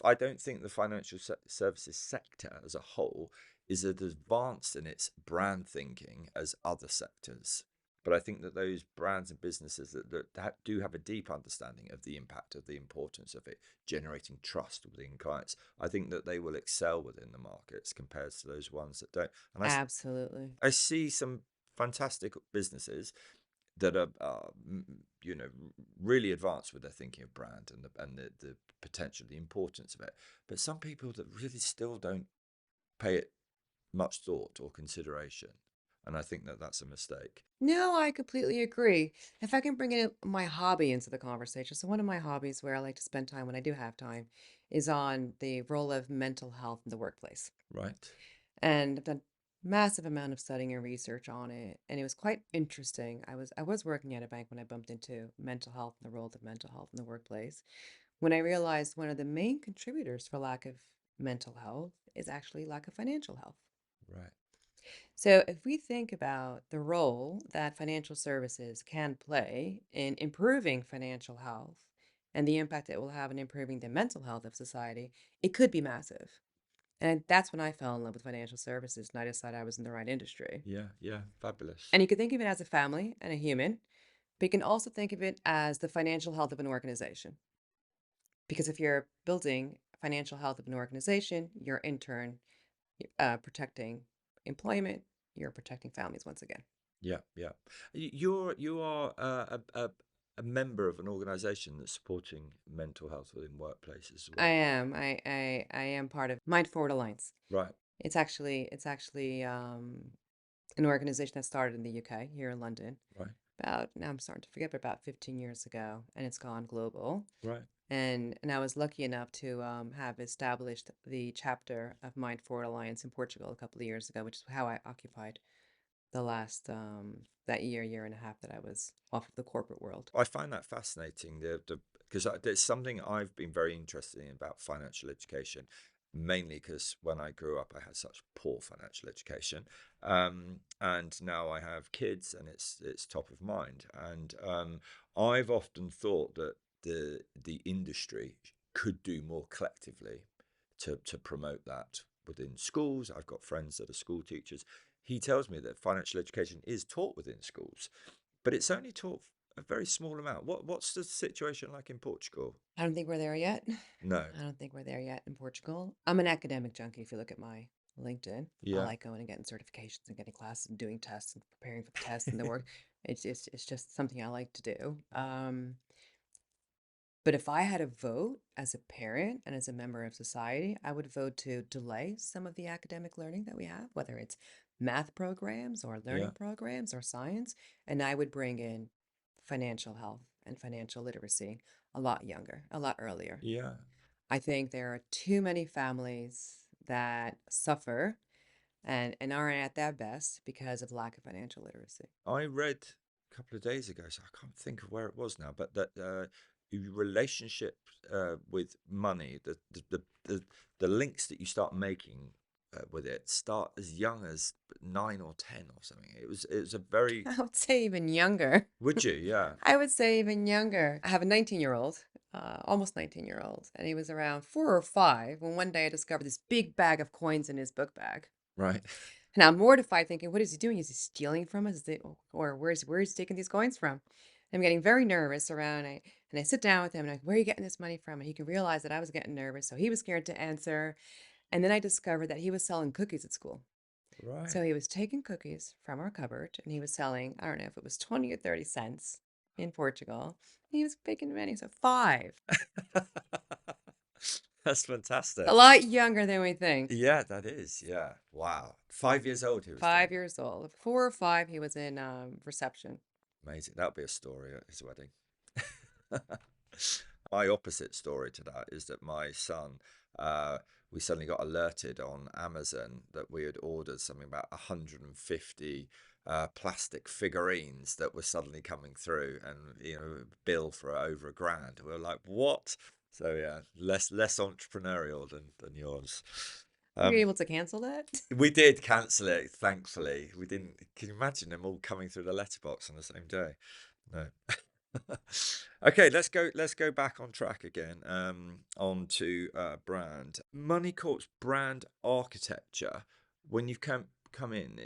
I don't think the financial services sector as a whole is as advanced in its brand thinking as other sectors. But I think that those brands and businesses that do have a deep understanding of the impact of the importance of it generating trust within clients, I think that they will excel within the markets compared to those ones that don't. And Absolutely. I see some fantastic businesses that are really advanced with their thinking of brand and the potential, the importance of it. But some people that really still don't pay it much thought or consideration, and I think that that's a mistake. No, I completely agree. If I can bring in my hobby into the conversation. So one of my hobbies where I like to spend time when I do have time is on the role of mental health in the workplace. Right. And I've done massive amount of studying and research on it, and it was quite interesting. I was working at a bank when I bumped into mental health and the role of mental health in the workplace. When I realized one of the main contributors for lack of mental health is actually lack of financial health. Right. So, if we think about the role that financial services can play in improving financial health and the impact it will have in improving the mental health of society, it could be massive. And that's when I fell in love with financial services and I decided I was in the right industry. Yeah. Yeah. Fabulous. And you can think of it as a family and a human, but you can also think of it as the financial health of an organization. Because if you're building financial health of an organization, you're in turn protecting employment, you're protecting families once again. Yeah. Yeah. You are a member of an organisation that's supporting mental health within workplaces as I well. am. I am part of Mind Forward Alliance. Right. It's actually an organization that started in the UK here in London Right. about now I'm starting to forget, but about 15 years ago, and it's gone global. Right. And I was lucky enough to have established the chapter of Mind Forward Alliance in Portugal a couple of years ago, which is how I occupied the last that year and a half that I was off of the corporate world. I find that fascinating. The because there's something I've been very interested in about financial education, mainly because when I grew up, I had such poor financial education, and now I have kids, and it's top of mind. And I've often thought that the industry could do more collectively to promote that within schools. I've got friends that are school teachers. He tells me that financial education is taught within schools, but it's only taught a very small amount. What's the situation like in Portugal? I don't think we're there yet. No. I don't think we're there yet in Portugal. I'm an academic junkie. If you look at my LinkedIn, I Yeah. like going and getting certifications and getting classes and doing tests and preparing for the tests and the work. It's just something I like to do. But if I had a vote as a parent and as a member of society, I would vote to delay some of the academic learning that we have, whether it's math programs or Yeah. learning programs or science, and I would bring in financial health and financial literacy a lot younger, a lot earlier. Yeah. I think there are too many families that suffer and aren't at their best because of lack of financial literacy. I read a couple of days ago, so I can't think of where it was now, but that your relationship with money, the links that you start making with it start as young as 9 or 10 or something. It was a very. I would say even younger. Would you? Yeah. I would say even younger. I have a 19-year-old, almost 19-year-old, and he was around 4 or 5 when one day I discovered this big bag of coins in his book bag. Right. And I'm mortified, thinking, what is he doing? Is he stealing from us? Is it, or where's he taking these coins from? I'm getting very nervous around. And I sit down with him and I'm like, where are you getting this money from? And he can realize that I was getting nervous, so he was scared to answer. And then I discovered that he was selling cookies at school. Right. So he was taking cookies from our cupboard and he was selling, I don't know if it was 20 or 30 cents in Portugal. He was making money. So five. That's A fantastic. lot younger than we think. Yeah, that is. Yeah. Wow. 5 years old he was doing 5 years old. 4 or 5, he was in reception. Amazing. That'll be a story at his wedding. My opposite story to that is that my son, uh, we suddenly got alerted on Amazon that we had ordered something about 150 plastic figurines that were suddenly coming through, and bill for over $1,000. We were like, what? So yeah, less entrepreneurial than yours. Were you Um, able to cancel that? we did cancel it, thankfully. We didn't. Can you imagine them all coming through the letterbox on the same day? No. Okay, let's go back on track again. On to brand. Moneycorp's brand architecture. When you've come in,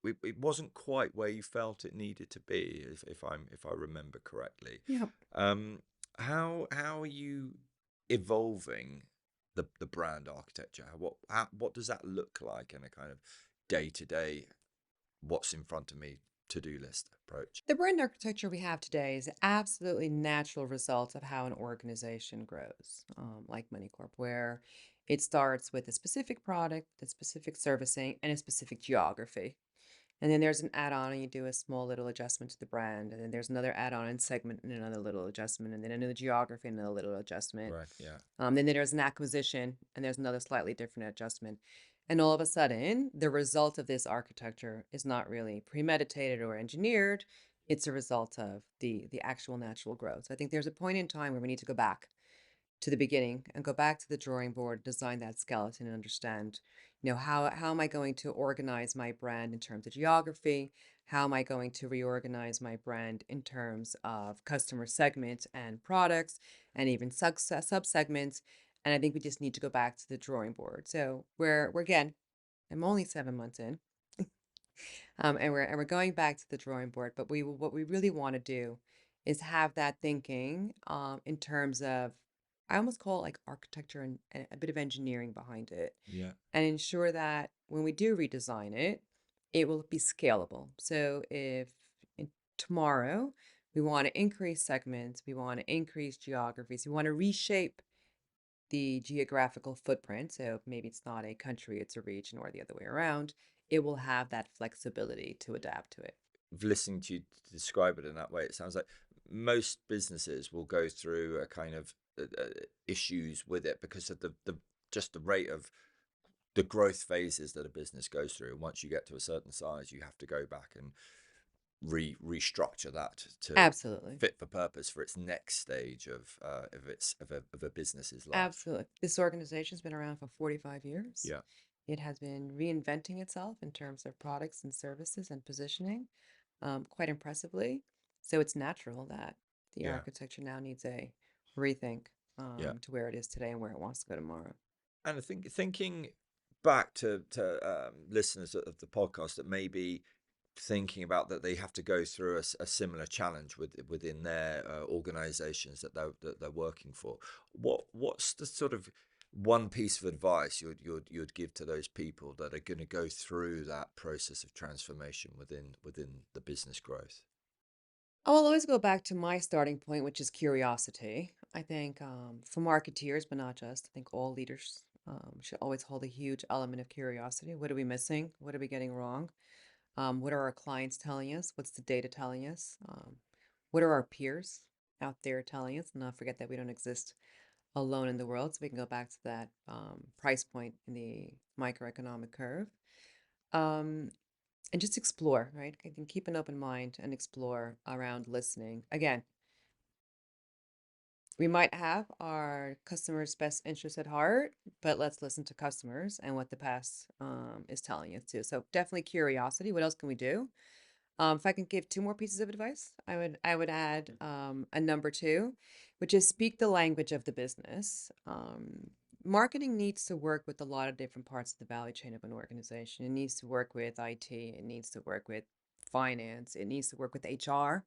it wasn't quite where you felt it needed to be, if I remember correctly. Yep. Um, how are you evolving the brand architecture? What does that look like in a kind of day to day, what's in front of me to do list approach? The brand architecture we have today is absolutely natural result of how an organization grows, like Moneycorp, where it starts with a specific product, a specific servicing, and a specific geography. And then there's an add-on, and you do a small little adjustment to the brand. And then there's another add-on and segment, and another little adjustment, and then another geography, and another little adjustment. Right. Yeah. Then there's an acquisition, and there's another slightly different adjustment. And all of a sudden, the result of this architecture is not really premeditated or engineered. It's a result of the actual natural growth. So I think there's a point in time where we need to go back to the beginning and go back to the drawing board, design that skeleton, and understand, how am I going to organize my brand in terms of geography? How am I going to reorganize my brand in terms of customer segments and products and even sub-segments? And I think we just need to go back to the drawing board. So we're again, I'm only 7 months in, and we're going back to the drawing board. But what we really want to do is have that thinking in terms of, I almost call it like architecture and a bit of engineering behind it, Yeah. and ensure that when we do redesign it, it will be scalable. So if tomorrow we want to increase segments, we want to increase geographies, we want to reshape the geographical footprint. So maybe it's not a country, it's a region, or the other way around. It will have that flexibility to adapt to it. Listening to you describe it in that way, it sounds like most businesses will go through a kind of issues with it because of the just the rate of the growth phases that a business goes through. Once you get to a certain size, you have to go back and restructure that to Absolutely. fit for purpose for its next stage of a business's life. Absolutely. This organization's been around for 45 years. Yeah, It has been reinventing itself in terms of products and services and positioning, quite impressively. So it's natural that the yeah, architecture now needs a rethink, yeah. to where it is today and where it wants to go tomorrow. And I think thinking back to listeners of the podcast that may be thinking about that they have to go through a similar challenge within their organizations that they're working for. What's the sort of one piece of advice you'd give to those people that are going to go through that process of transformation within the business growth? I will always go back to my starting point, which is curiosity. I think for marketeers, but not just, I think all leaders should always hold a huge element of curiosity. What are we missing? What are we getting wrong? What are our clients telling us? What's the data telling us? What are our peers out there telling us? And not forget that we don't exist alone in the world. So we can go back to that price point in the microeconomic curve. Um, and just explore, right? I think keep an open mind and explore around listening. Again, we might have our customers' best interests at heart, but let's listen to customers and what the past is telling us too. So definitely curiosity. What else can we do? If I can give two more pieces of advice, I would add a number two, which is speak the language of the business. Marketing needs to work with a lot of different parts of the value chain of an organization. It needs to work with IT. It needs to work with finance. It needs to work with HR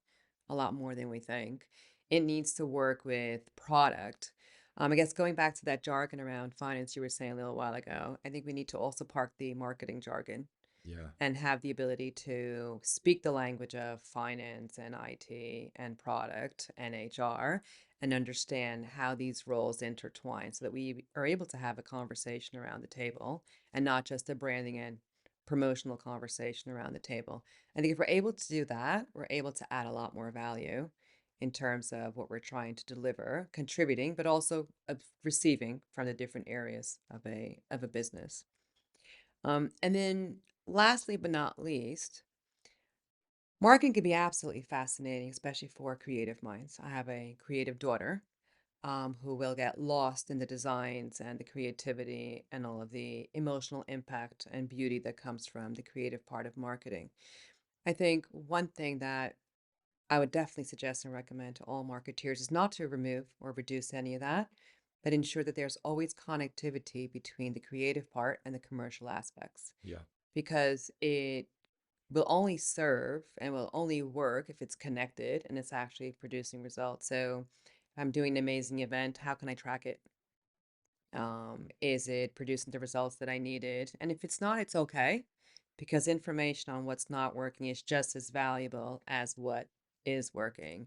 a lot more than we think. It needs to work with product. I guess going back to that jargon around finance you were saying a little while ago, I think we need to also park the marketing jargon Yeah, and have the ability to speak the language of finance and IT and product and HR and understand how these roles intertwine so that we are able to have a conversation around the table and not just a branding and promotional conversation around the table. I think if we're able to do that, we're able to add a lot more value in terms of what we're trying to deliver, contributing, but also receiving from the different areas of a business. And then lastly, but not least, marketing can be absolutely fascinating, especially for creative minds. I have a creative daughter who will get lost in the designs and the creativity and all of the emotional impact and beauty that comes from the creative part of marketing. I think one thing that I would definitely suggest and recommend to all marketeers is not to remove or reduce any of that, but ensure that there's always connectivity between the creative part and the commercial aspects yeah. because it will only serve and will only work if it's connected and it's actually producing results. So, if I'm doing an amazing event, how can I track it? Is it producing the results that I needed? And if it's not, it's okay because information on what's not working is just as valuable as what is working.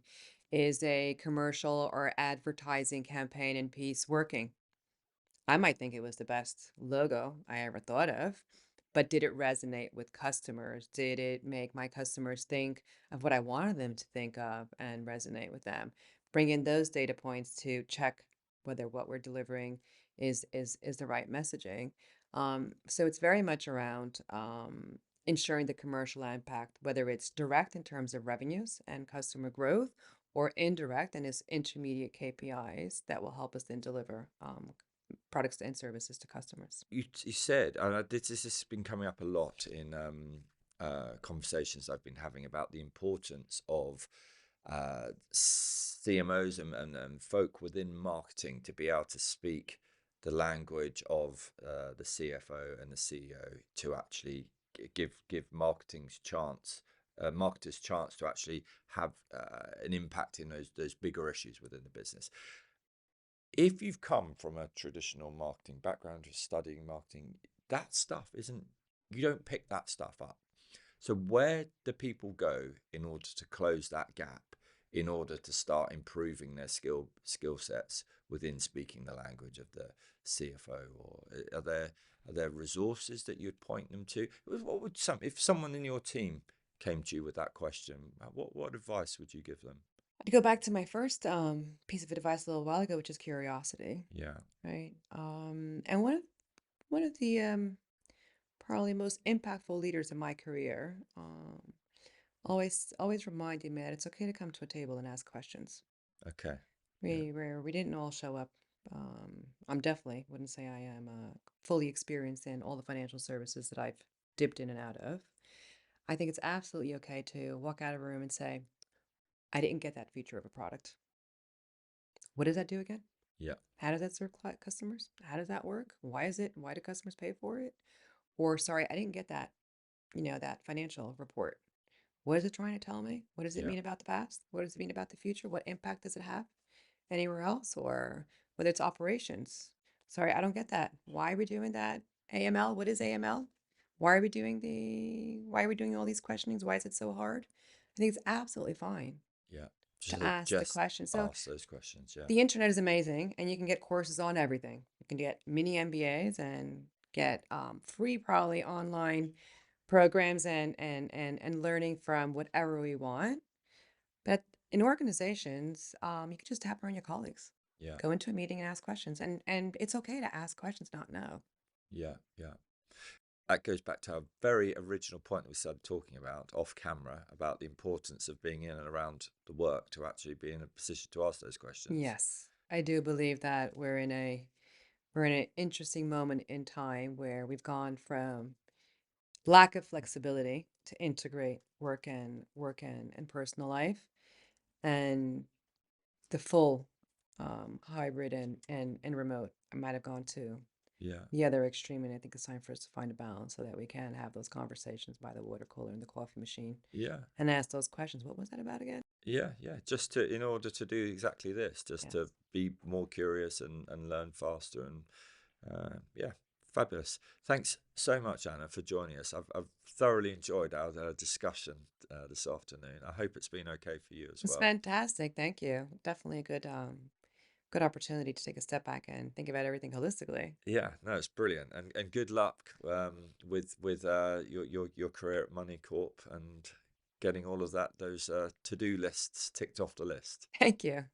Is a commercial or advertising campaign and piece working? I might think it was the best logo I ever thought of, but did it resonate with customers? Did it make my customers think of what I wanted them to think of and resonate with them? Bring in those data points to check whether what we're delivering is the right messaging. So it's very much around ensuring the commercial impact, whether it's direct in terms of revenues and customer growth, or indirect and is intermediate KPIs that will help us then deliver products and services to customers. You said, and this has been coming up a lot in conversations I've been having about the importance of CMOs and folk within marketing to be able to speak the language of the CFO and the CEO to actually give marketers chance to actually have an impact in those bigger issues within the business. If you've come from a traditional marketing background, just studying marketing, that stuff isn't, you don't pick that stuff up. So where do people go in order to close that gap, in order to start improving their skill sets within speaking the language of the CFO? Or are there resources that you'd point them to? What would if someone in your team came to you with that question, what advice would you give them? To go back to my first piece of advice a little while ago, which is curiosity, Yeah, right? And one of the probably most impactful leaders in my career, always reminding me that it's okay to come to a table and ask questions. Okay. Yeah. We didn't all show up. I'm definitely wouldn't say I am fully experienced in all the financial services that I've dipped in and out of. I think it's absolutely okay to walk out of a room and say, I didn't get that feature of a product. What does that do again? Yeah. How does that serve customers? How does that work? Why do customers pay for it? Or sorry, I didn't get that, that financial report. What is it trying to tell me? What does it Yeah. mean about the past? What does it mean about the future? What impact does it have anywhere else? Or whether it's operations. Sorry, I don't get that. Why are we doing that? AML, what is AML? Why are we doing all these questionings? Why is it so hard? I think it's absolutely fine Yeah. to ask the Just question. So ask those questions. Yeah. the internet is amazing, and you can get courses on everything. You can get mini MBAs and get free, probably online programs and learning from whatever we want. But in organizations, you can just tap around your colleagues, Yeah. go into a meeting and ask questions, and it's okay to ask questions, not know. Yeah. Yeah. That goes back to our very original point that we started talking about off camera about the importance of being in and around the work to actually be in a position to ask those questions. Yes, I do believe that we're in an interesting moment in time where we've gone from lack of flexibility to integrate work and personal life, and the full hybrid and remote. I might have gone to Yeah. the other extreme, and I think it's time for us to find a balance so that we can have those conversations by the water cooler and the coffee machine Yeah. and ask those questions. What was that about again? Yeah. Yeah. Just to, in order to do exactly this, just to Yes. be more curious and learn faster. And yeah, fabulous. Thanks so much, Anna, for joining us. I've thoroughly enjoyed our discussion this afternoon. I hope it's been okay for you as It's well. fantastic. Thank you. Definitely a good opportunity to take a step back and think about everything holistically. Yeah, no, it's brilliant, and good luck with your career at Moneycorp and getting all of those to-do lists ticked off the list. Thank you.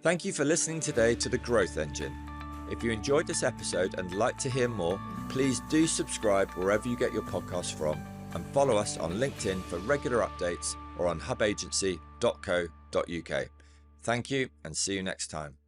Thank you for listening today to The Growth Engine. If you enjoyed this episode and like to hear more, please do subscribe wherever you get your podcasts from and follow us on LinkedIn for regular updates or on hubagency.co.uk. Thank you and see you next time.